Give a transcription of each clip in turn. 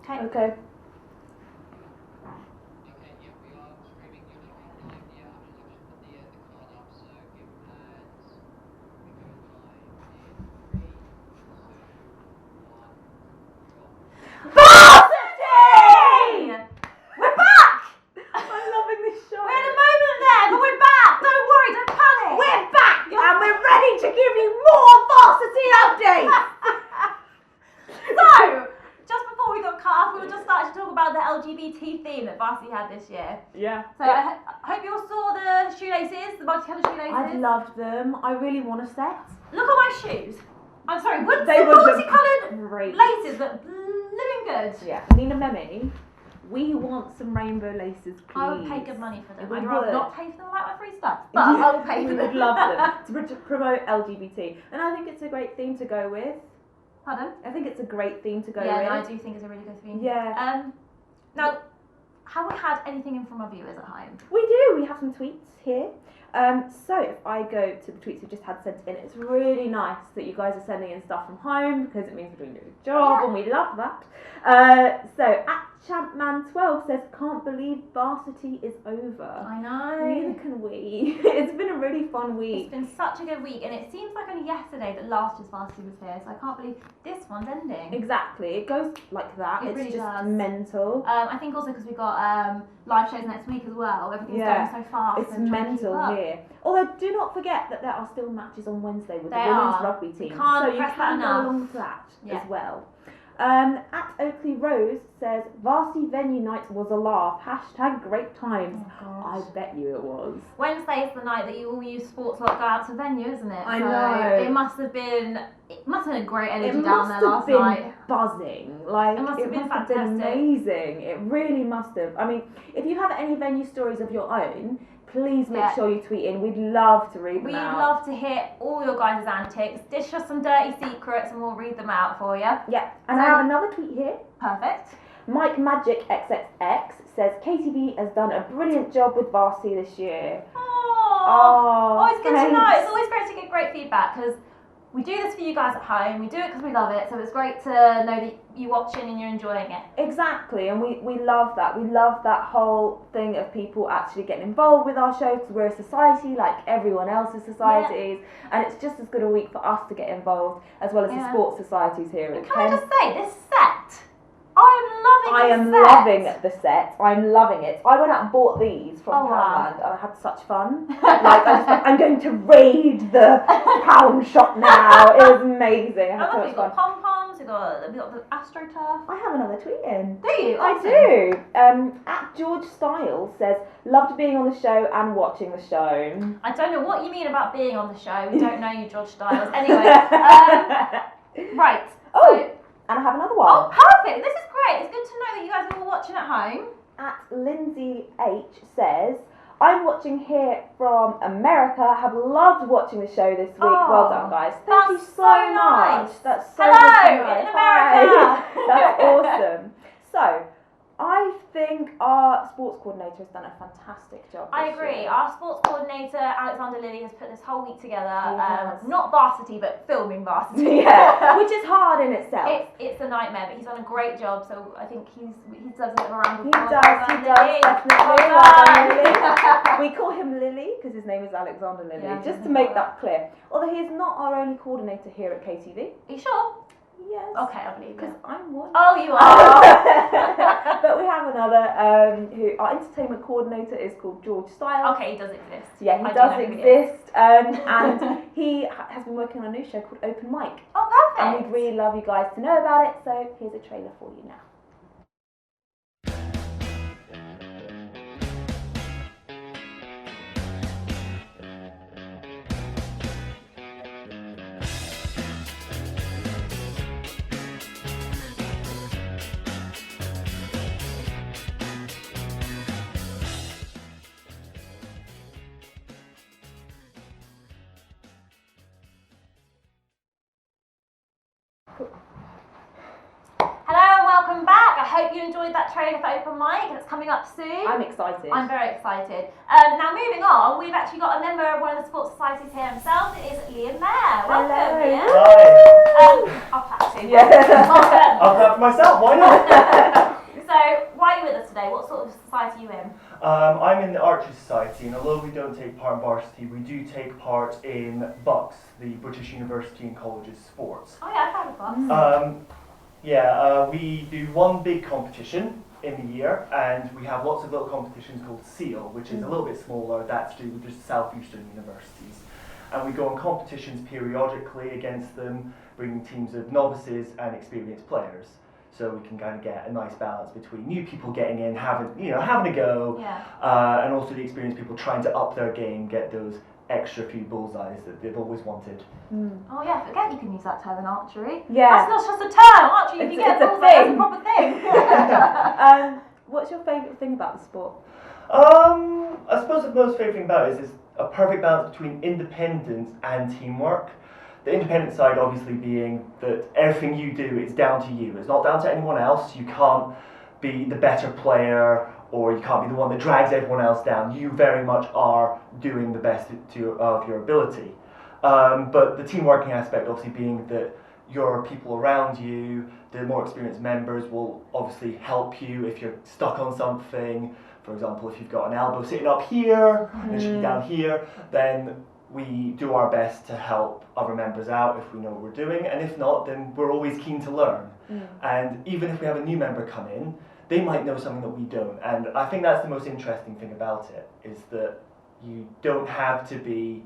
Okay. Varsity! We're back! I'm loving this show. We had a moment there, but we're back! Don't worry, don't panic! We're back and we're ready to give you more Varsity updates! So, just before we got cut off, we were just starting to talk about the LGBT theme that Varsity had this year. Yeah. So I hope you all saw the shoelaces, the multicoloured shoelaces. I've loved them. I really want a set. Look at my shoes. I'm sorry, would They the were multicoloured great. laces look living good? Yeah. Nina Memi, we want some rainbow laces, please. I would pay good money for them. We I'd rather would. not pay for them like my free stuff, but I will pay for We them. would love them to promote LGBT. And I think it's a great theme to go with. Pardon? I think it's a great theme to go Yeah, with. no, I do think it's a really good theme. Yeah. Now, have we had anything in from our viewers at home? We do. We have some tweets here. So if I go to the tweets we just had sent in, it's really nice that you guys are sending in stuff from home because it means we're doing a good job and we love that. So at Champman12 says, can't believe Varsity is over. I know. Neither can we. It's been a really fun week. It's been such a good week, and it seems like only yesterday that last year's Varsity was here, so I can't believe this one's ending. Exactly. It goes like that. It It's really just does. mental. I think also because we've got live shows next week as well. Everything's going so fast. It's and trying to keep mental up. here. Although do not forget that there are still matches on Wednesday with There the women's are. rugby team. Can't so you press that can go enough. along to that Yeah. as well. At Oakley Rose says, Varsity venue night was a laugh. # great times. Oh, I gosh. bet you it was. Wednesday is the night that you all use sports lot go out to venue, isn't it? I So know. It must have been a great energy It down must there have last been night. buzzing. Like It must have been been fantastic. amazing. It really must have. I mean, if you have any venue stories of your own, please make Yeah. sure you tweet in. We'd love to read them We'd out. love to hear all your guys' antics. Dish us some dirty secrets and we'll read them out for you. Yeah, and I So- have another tweet here. Perfect. Mike Magic XXX says KTV has done a brilliant job with Varsity this year. Oh, it's good to know. thanks. It's always great to get great feedback because we do this for you guys at home. We do it because we love it. So it's great to know that you're watching and you're enjoying it. Exactly, and we love that. We love that whole thing of people actually getting involved with our show because we're a society like everyone else's societies, and it's just as good a week for us to get involved as well as the sports societies here And at can I Kent. just say, this set, I am I loving am this set. loving the set. I'm loving it. I went out and bought these from Oh, wow. Poundland and I had such fun. I'm going to raid the pound shop now. It was amazing. I had so much We've fun. got pom-poms, we've got the AstroTurf. I have another tweet in. Do you? I Awesome. do. At George Styles says, loved being on the show and watching the show. I don't know what you mean about being on the show. We don't know you, George Styles. Anyway, right. Oh, So, and I have another one. oh, perfect. This is great. It's good to know that you guys are all watching at home. At Lindsay H says, I'm watching here from America. Have loved watching the show this week. Well done, guys. Thank you that's so so much. nice. That's so Hello, good to know. in America. Hi. That's awesome. So, I think our sports coordinator has done a fantastic job. I this agree. year. Our sports coordinator, Alexander Lilly, has put this whole week together. has. Not Varsity, but filming Varsity. Yeah, which is hard in itself. It's a nightmare, but he's done a great job. So I think he deserves a bit of a round of He applause. does, Lilly. definitely. Well Well done. done, Lily. We call him Lily because his name is Alexander Lilly, Yeah, just to I make know. that clear. Although he is not our only coordinator here at KTV. Are you sure? Yes. Okay, I believe Because you. I'm one. Oh, you are. But we have another who, our entertainment coordinator is called George Styles. Okay, he does exist. Yeah, I he do does know who he is. exist. And he has been working on a new show called Open Mic. Oh, And perfect. we'd really love you guys to know about it, so here's a trailer for you now. Hello and welcome hope you enjoyed that trailer for open mic. It's coming up soon. I'm excited. I'm very excited. Now moving on, we've actually got a member of one of the sports societies here himself. It is Liam Mayer. Welcome, Liam. Hi. I'll clap too. Yeah. Welcome. I'll clap for myself, why not? So, why are you with us today? What sort of society are you in? I'm in the Archery Society, and although we don't take part in Varsity, we do take part in BUCS, the British University and Colleges Sports. Oh yeah, I've heard of that. We do one big competition in the year, and we have lots of little competitions called SEAL, which is a little bit smaller. That's to do with just southeastern universities. And we go on competitions periodically against them, bringing teams of novices and experienced players. So we can kind of get a nice balance between new people getting in, having a go, and also the experienced people trying to up their game, get those extra few bullseyes that they've always wanted. Oh yeah, forget you can use that term in archery. Yeah. That's not just a term. Archery, if you get a bullseye, that's a proper thing. What's your favourite thing about the sport? I suppose the most favourite thing about it is a perfect balance between independence and teamwork. The independent side obviously being that everything you do is down to you. It's not down to anyone else. You can't be the better player, or you can't be the one that drags everyone else down. You very much are doing the best of your ability. But the team working aspect obviously being that your people around you, the more experienced members will obviously help you if you're stuck on something. For example, if you've got an elbow sitting up here and it should be down here, then we do our best to help other members out if we know what we're doing, and if not, then we're always keen to learn. And even if we have a new member come in, they might know something that we don't, and I think that's the most interesting thing about it, is that you don't have to be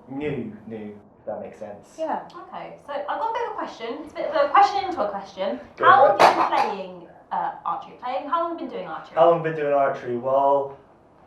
new, if that makes sense. Yeah. Okay, so I've got a bit of a question. It's a bit of a question into a question. Go How long for it. have you been playing archery? How long have you been doing archery? How long have I been doing archery? Well,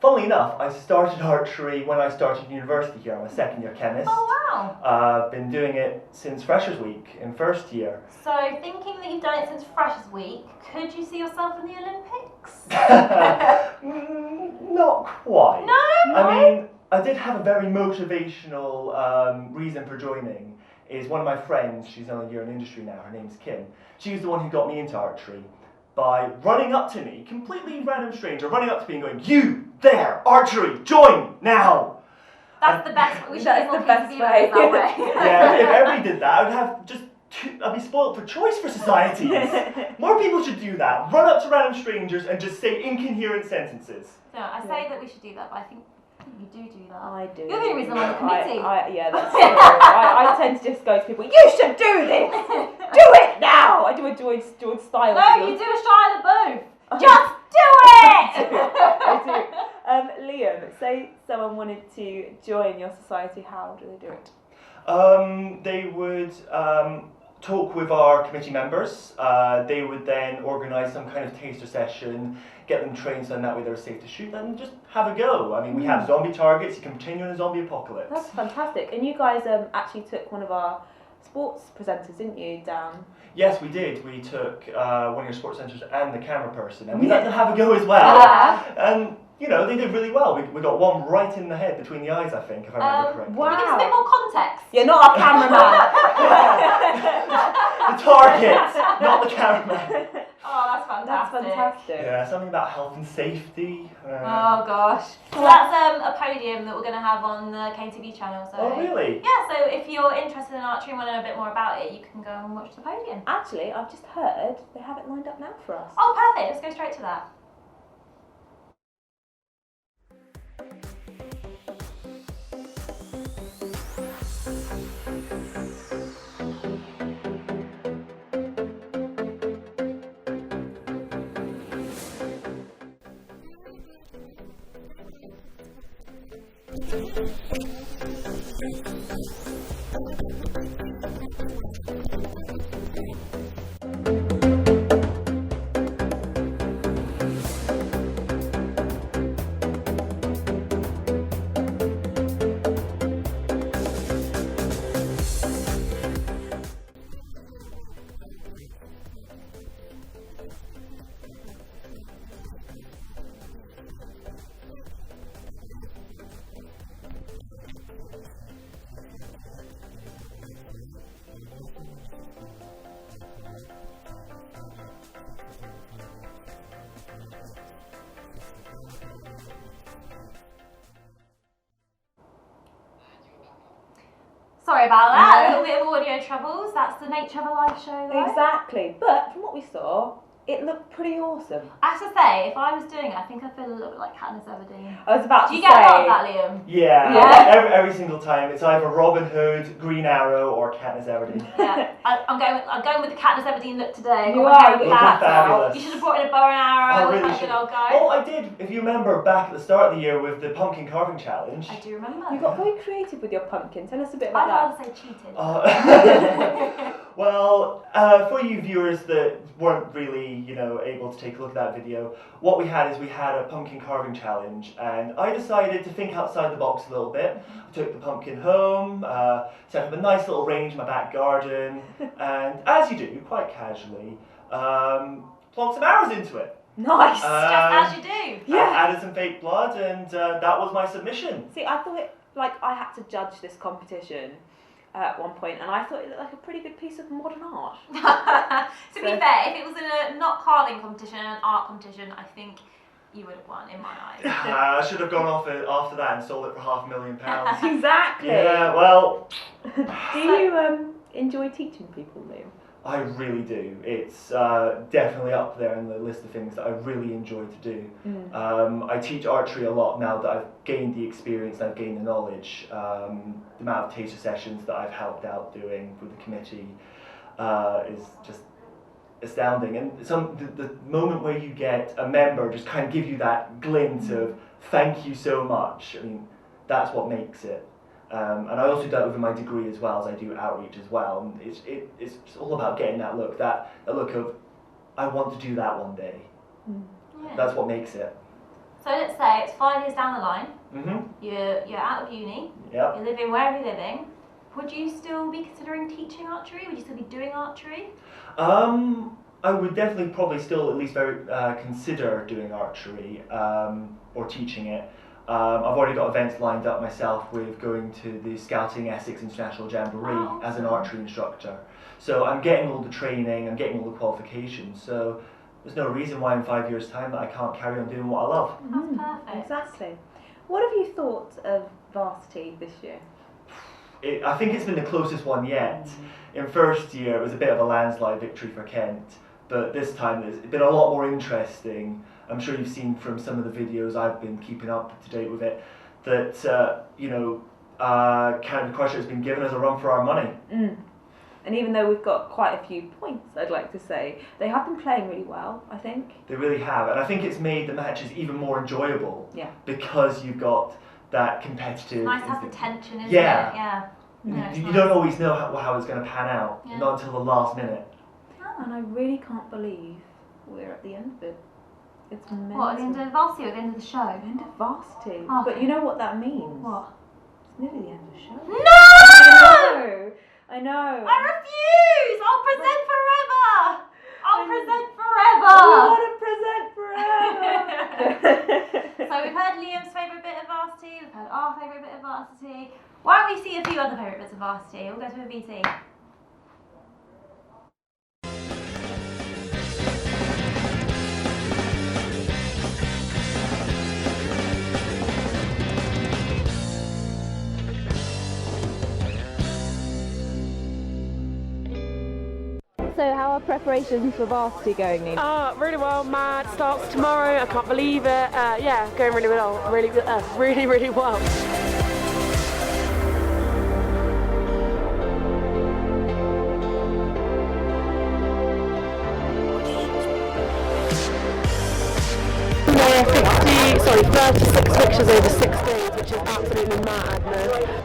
funnily enough, I started archery when I started university here. I'm a second year chemist. Oh wow! I've been doing it since Freshers Week in first year. So thinking that you've done it since Freshers Week, could you see yourself in the Olympics? Not quite. No? I mean, I did have a very motivational reason for joining. Is one of my friends, she's on a year in industry now, her name's Kim. She was the one who got me into archery by running up to me, completely random stranger, running up to me and going, "You there, archery, join now!" That's the best. We should That's get more the best KTV way. that way. Yeah, if everybody did that, I would have just I'd be spoiled for choice for societies. More people should do that. Run up to random strangers and just say incoherent sentences. No, I say that we should do that, but I think you do that. I do. You're the only reason I'm on the committee. Yeah, that's true. I tend to just go to people, you should do this! Do it now! I do a George style. No, you do a Shia LaBeouf. Just do it! I do. Liam, say someone wanted to join your society, how do they do it? They would talk with our committee members. They would then organise some kind of taster session, get them trained so that way they're safe to shoot, and just have a go. I mean, we have zombie targets, you can pretend you're in a zombie apocalypse. That's fantastic. And you guys actually took one of our sports presenters, didn't you, Dan? Yes, we did. We took one of your sports centres and the camera person, and we let them have a go as well. Yeah. And, you know, they did really well. We got one right in the head between the eyes, I think, if I remember correctly. Wow. Can you give us a bit more context? You're not a cameraman. The target, not the cameraman. Oh, that's fantastic. That's fantastic. Yeah, something about health and safety. Oh gosh. So that's a podium that we're going to have on the KTV channel. So. Oh, really? Yeah, so if you're interested in archery and want to know a bit more about it, you can go and watch the podium. Actually, I've just heard they have it lined up now for us. Oh, perfect. Let's go straight to that. Sorry about that. A little bit of audio troubles. That's the nature of a live show, though. Exactly. But from what we saw, it looked pretty awesome. I have to say, if I was doing it, I think I feel a little bit like Katniss Everdeen. I was about Do to you say. get a lot of that, Liam? Yeah. Every single time, it's either Robin Hood, Green Arrow, or Katniss Everdeen. Yeah, I'm going with the Katniss Everdeen look today. You Got my are hair with looking that. fabulous. You should have brought in a bow and arrow. I Look really like a should. good old guy. Oh, I did. If you remember back at the start of the year with the pumpkin carving challenge. I do remember. You got very creative with your pumpkin. Tell us a bit I'd about that. rather say cheated. Well, for you viewers that weren't really, able to take a look at that video, what we had is we had a pumpkin carving challenge, and I decided to think outside the box a little bit. I took the pumpkin home, set up a nice little range in my back garden, and as you do, quite casually, plonked some arrows into it. Nice. Just as you do. Yeah. Added some fake blood, and that was my submission. See, I thought I had to judge this competition at one point, and I thought it looked like a pretty good piece of modern art. To be fair, if it was in a not carving competition, an art competition, I think you would have won in my eyes. I should have gone off it after that and sold it for £500,000. Exactly. Yeah, well. Do you enjoy teaching people, Liam? I really do. It's definitely up there in the list of things that I really enjoy to do. I teach archery a lot now that I've gained the experience and I've gained the knowledge. The amount of taster sessions that I've helped out doing with the committee is just astounding. And the moment where you get a member just kind of give you that glint of thank you so much, I mean, that's what makes it. And I also do that with my degree as well, as I do outreach as well. And it's all about getting that look of, I want to do that one day. Yeah. That's what makes it. So let's say it's 5 years down the line. Mm-hmm. You're out of uni. Yep. You're living wherever you're living. Would you still be considering teaching archery? Would you still be doing archery? I would definitely probably still at least consider doing archery or teaching it. I've already got events lined up myself with going to the Scouting Essex International Jamboree as an archery instructor. So I'm getting all the training, I'm getting all the qualifications, so there's no reason why in 5 years' time that I can't carry on doing what I love. That's perfect. Exactly. What have you thought of Varsity this year? I think it's been the closest one yet. In first year it was a bit of a landslide victory for Kent, but this time it's been a lot more interesting. I'm sure you've seen from some of the videos I've been keeping up to date with it that Canada Crusher has been given us a run for our money. And even though we've got quite a few points, I'd like to say, they have been playing really well, I think. They really have, and I think it's made the matches even more enjoyable. Yeah. Because you've got that competitive. It's nice to have the tension, isn't Yeah. it? Yeah. No, You nice. don't always know how it's going to pan out, Yeah. not until the last minute. And I really can't believe we're at the end of it. It's mental. What, at the end of Varsity or at the end of the show? End of Varsity. Oh. But you know what that means? What? It's nearly the end of the show. No! I know. I refuse! I'll present forever! I'll present We forever! want to present forever! So we've heard Liam's favourite bit of Varsity, we've heard our favourite bit of Varsity. Why don't we see a few other favourite bits of Varsity? We'll go to a VT. So how are preparations for Varsity going, Nina? Really well, mad. Starts tomorrow. I can't believe it. Yeah, going really well. Really well. There are 36 fixtures over 6 days, which is absolutely madness.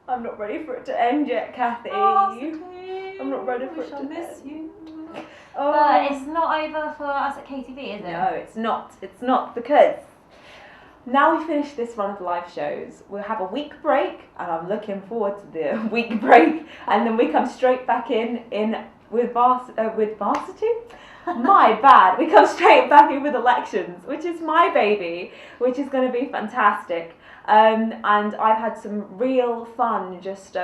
I'm not ready for it to end yet, Kathy. I'm not ready for it to miss end. you. Oh. But it's not over for us at KTV, is it? No, it's not. It's not because now we finish this run of live shows, we'll have a week break, and I'm looking forward to the week break, and then we come straight back in with Varsity. My bad. We come straight back in with elections, which is my baby, which is going to be fantastic. And I've had some real fun just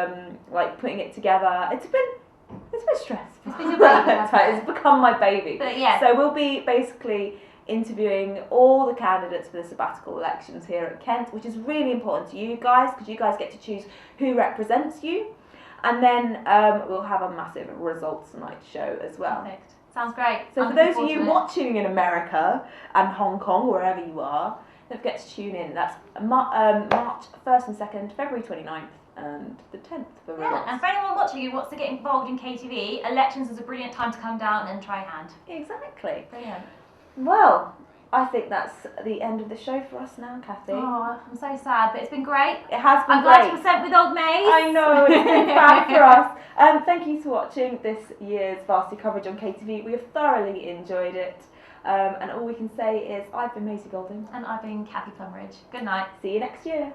like putting it together. It's been stressful. It's been your baby, hasn't it? It's become my baby. But yeah. So we'll be basically interviewing all the candidates for the sabbatical elections here at Kent, which is really important to you guys because you guys get to choose who represents you. And then we'll have a massive results night show as well. Perfect. Sounds great. So for those of you watching in America and Hong Kong, wherever you are, don't forget to tune in. That's March 1st and 2nd, February 29th and the 10th for results. And for anyone watching who wants to get involved in KTV, elections is a brilliant time to come down and try a hand. Exactly. Brilliant. Well, I think that's the end of the show for us now, Kathy. Oh, I'm so sad, but it's been great. It has been I'm great. glad you were sent with old Maze. I know, it's been fab for us. Thank you for watching this year's Varsity coverage on KTV. We have thoroughly enjoyed it. And all we can say is I've been Maisie Golding. And I've been Kathy Plumridge. Good night. See you next year.